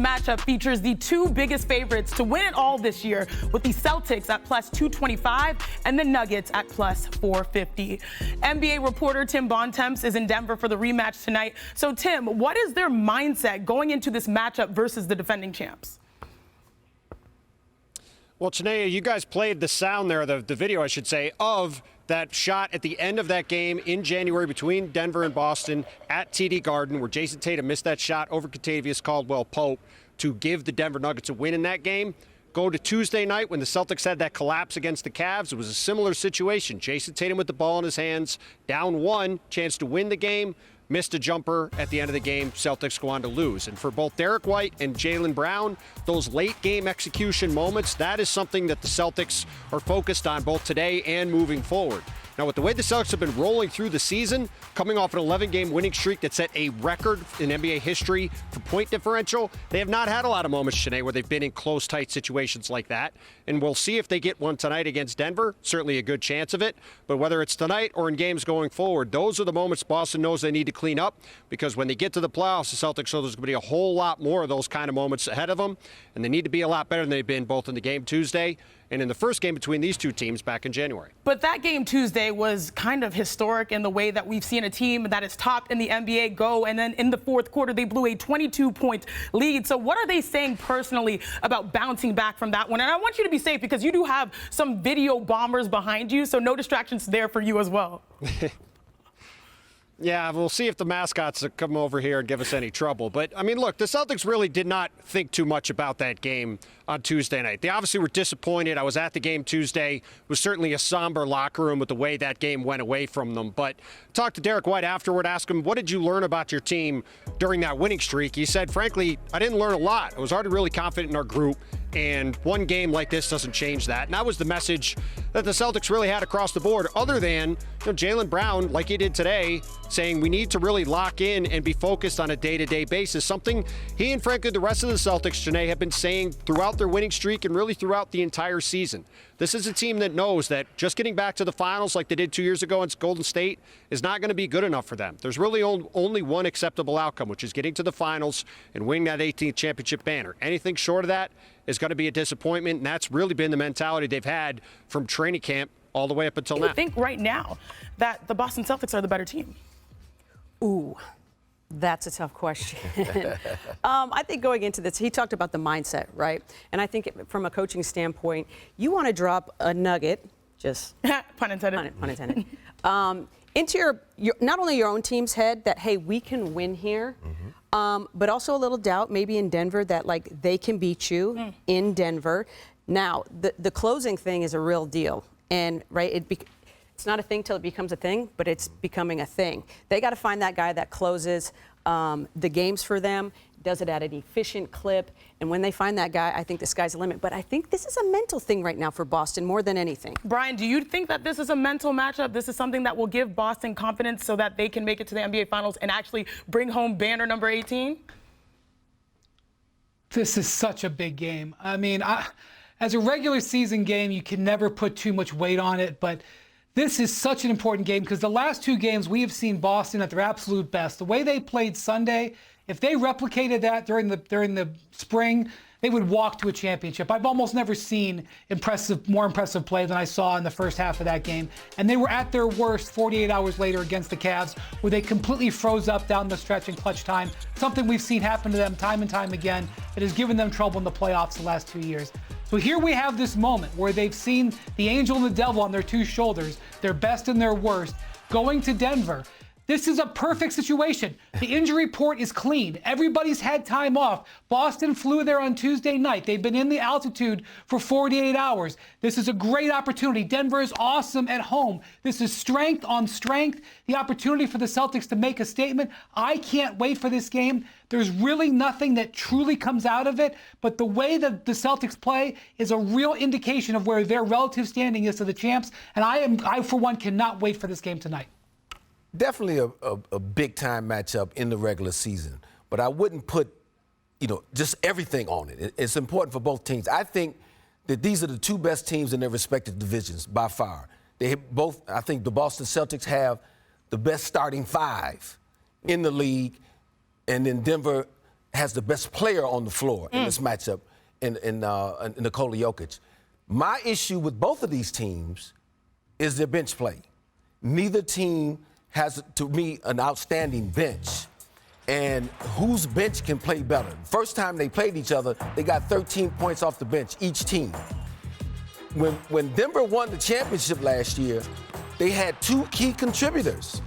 matchup features the two biggest favorites to win it all this year, with the Celtics at plus 225 and the Nuggets at plus 450. NBA reporter Tim Bontemps is in Denver for the rematch tonight. So, Tim, what is their mindset going into this matchup versus the defending champs? Well, Chiney, you guys played the sound there, the video, I should say, of that shot at the end of that game in January between Denver and Boston at TD Garden, where Jason Tatum missed that shot over Kentavious Caldwell-Pope to give the Denver Nuggets a win in that game. Go to Tuesday night when the Celtics had that collapse against the Cavs. It was a similar situation. Jason Tatum with the ball in his hands, down one, chance to win the game. Missed a jumper at the end of the game. Celtics go on to lose. And for both Derek White and Jaylen Brown, those late game execution moments, that is something that the Celtics are focused on both today and moving forward. Now, with the way the Celtics have been rolling through the season, coming off an 11-game winning streak that set a record in NBA history for point differential, they have not had a lot of moments today where they've been in close, tight situations like that. And we'll see if they get one tonight against Denver. Certainly a good chance of it. But whether it's tonight or in games going forward, those are the moments Boston knows they need to clean up, because when they get to the playoffs, the Celtics know there's going to be a whole lot more of those kind of moments ahead of them. And they need to be a lot better than they've been both in the game Tuesday and in the first game between these two teams back in January. But that game Tuesday was kind of historic in the way that we've seen a team that is top in the NBA go, and then in the fourth quarter, they blew a 22-point lead. So what are they saying personally about bouncing back from that one? And I want you to be safe, because you do have some video bombers behind you, so no distractions there for you as well. Yeah, we'll see if the mascots come over here and give us any trouble. But, I mean, look, the Celtics really did not think too much about that game on Tuesday night. They obviously were disappointed. I was at the game Tuesday. It was certainly a somber locker room with the way that game went away from them. But talked to Derek White afterward, asked him, what did you learn about your team during that winning streak? He said, frankly, I didn't learn a lot. I was already really confident in our group. And one game like this doesn't change that. And that was the message that the Celtics really had across the board, other than Jaylen Brown, like he did today, saying we need to really lock in and be focused on a day-to-day basis, something he and, frankly, the rest of the Celtics, Janae, have been saying throughout their winning streak and really throughout the entire season. This is a team that knows that just getting back to the finals like they did 2 years ago against Golden State is not going to be good enough for them. There's really only one acceptable outcome, which is getting to the finals and winning that 18th championship banner. Anything short of that is going to be a disappointment, and that's really been the mentality they've had from training camp all the way up until now. I think right now that the Boston Celtics are the better team. Ooh, that's a tough question. I think going into this, he talked about the mindset, right? And I think from a coaching standpoint, you want to drop a nugget, just pun intended, pun intended, into your not only your own team's head that, hey, we can win here, but also a little doubt maybe in Denver that, like, they can beat you in Denver. Now, the closing thing is a real deal. And, right, it's not a thing till it becomes a thing, but it's becoming a thing. They got to find that guy that closes the games for them, does it at an efficient clip. And when they find that guy, I think the sky's the limit. But I think this is a mental thing right now for Boston more than anything. Brian, do you think that this is a mental matchup? This is something that will give Boston confidence so that they can make it to the NBA Finals and actually bring home banner number 18? This is such a big game. I mean, as a regular season game, you can never put too much weight on it, but this is such an important game because the last two games we have seen Boston at their absolute best. The way they played Sunday, if they replicated that during the spring, they would walk to a championship. I've almost never seen more impressive play than I saw in the first half of that game. And they were at their worst 48 hours later against the Cavs, where they completely froze up down the stretch in clutch time, something we've seen happen to them time and time again that has given them trouble in the playoffs the last 2 years. So here we have this moment where they've seen the angel and the devil on their two shoulders, their best and their worst, going to Denver. This is a perfect situation. The injury report is clean. Everybody's had time off. Boston flew there on Tuesday night. They've been in the altitude for 48 hours. This is a great opportunity. Denver is awesome at home. This is strength on strength. The opportunity for the Celtics to make a statement. I can't wait for this game. There's really nothing that truly comes out of it, but the way that the Celtics play is a real indication of where their relative standing is to the champs, and I for one, cannot wait for this game tonight. Definitely a big-time matchup in the regular season, but I wouldn't put, just everything on it. It's important for both teams. I think that these are the two best teams in their respective divisions by far. I think the Boston Celtics have the best starting five in the league, and then Denver has the best player on the floor in this matchup in Nikola Jokic. My issue with both of these teams is their bench play. Neither team has, to me, an outstanding bench. And whose bench can play better? First time they played each other, they got 13 points off the bench, each team. When Denver won the championship last year, they had two key contributors,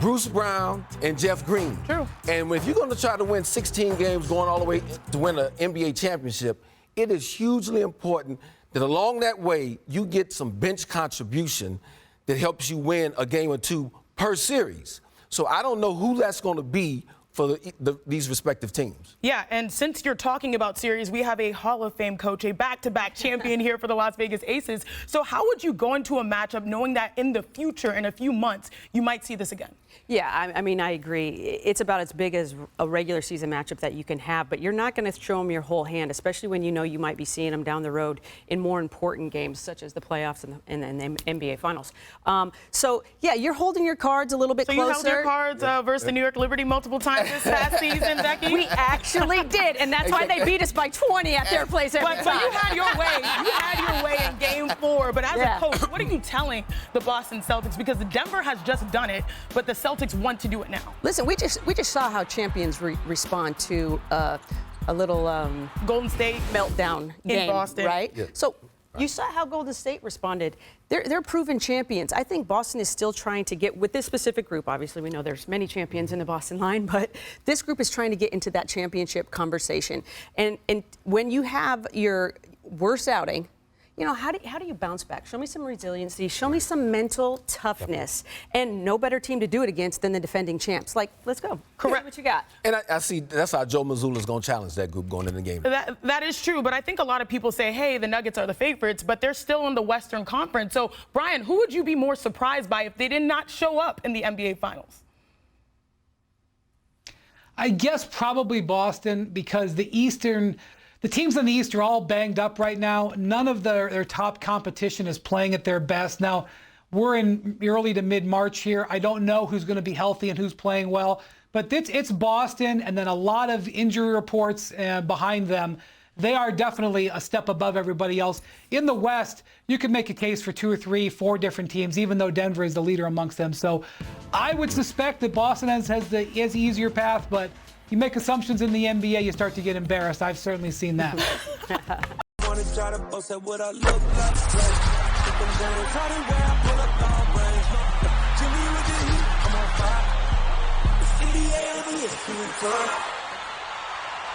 Bruce Brown and Jeff Green. True. And if you're going to try to win 16 games going all the way to win an NBA championship, it is hugely important that along that way you get some bench contribution that helps you win a game or two per series. So I don't know who that's going to be for these respective teams. Yeah, and since you're talking about series, we have a Hall of Fame coach, a back-to-back champion here for the Las Vegas Aces. So how would you go into a matchup knowing that in the future, in a few months, you might see this again? Yeah, I mean, I agree. It's about as big as a regular season matchup that you can have, but you're not going to show them your whole hand, especially when you know you might be seeing them down the road in more important games, such as the playoffs and the NBA Finals. So, yeah, you're holding your cards a little bit closer. So you held your cards versus the New York Liberty multiple times this past season, Becky? We actually did, and that's why they beat us by 20 at their place every time. But you had your way. You had your way in Game 4. But as a coach, what are you telling the Boston Celtics? Because Denver has just done it, but the Celtics want to do it now. Listen, we just saw how champions respond to a little Golden State meltdown in game, Boston, right? Yeah. So you saw how Golden State responded. They're proven champions. I think Boston is still trying to get, with this specific group, obviously we know there's many champions in the Boston line, but this group is trying to get into that championship conversation. And when you have your worst outing, you know, how do you bounce back? Show me some resiliency. Show me some mental toughness. And no better team to do it against than the defending champs. Like, let's go. Correct. What you got? And I see that's how Joe Mazzulla's going to challenge that group going in the game. That is true, but I think a lot of people say, hey, the Nuggets are the favorites, but they're still in the Western Conference. So, Brian, who would you be more surprised by if they did not show up in the NBA Finals? I guess probably Boston, because the teams in the East are all banged up right now. None of their top competition is playing at their best. Now, we're in early to mid-March here. I don't know who's going to be healthy and who's playing well. But it's Boston, and then a lot of injury reports behind them. They are definitely a step above everybody else. In the West, you can make a case for 2 or 3, 4 different teams, even though Denver is the leader amongst them. So I would suspect that Boston has the easier path, but you make assumptions in the NBA, you start to get embarrassed. I've certainly seen that. NBA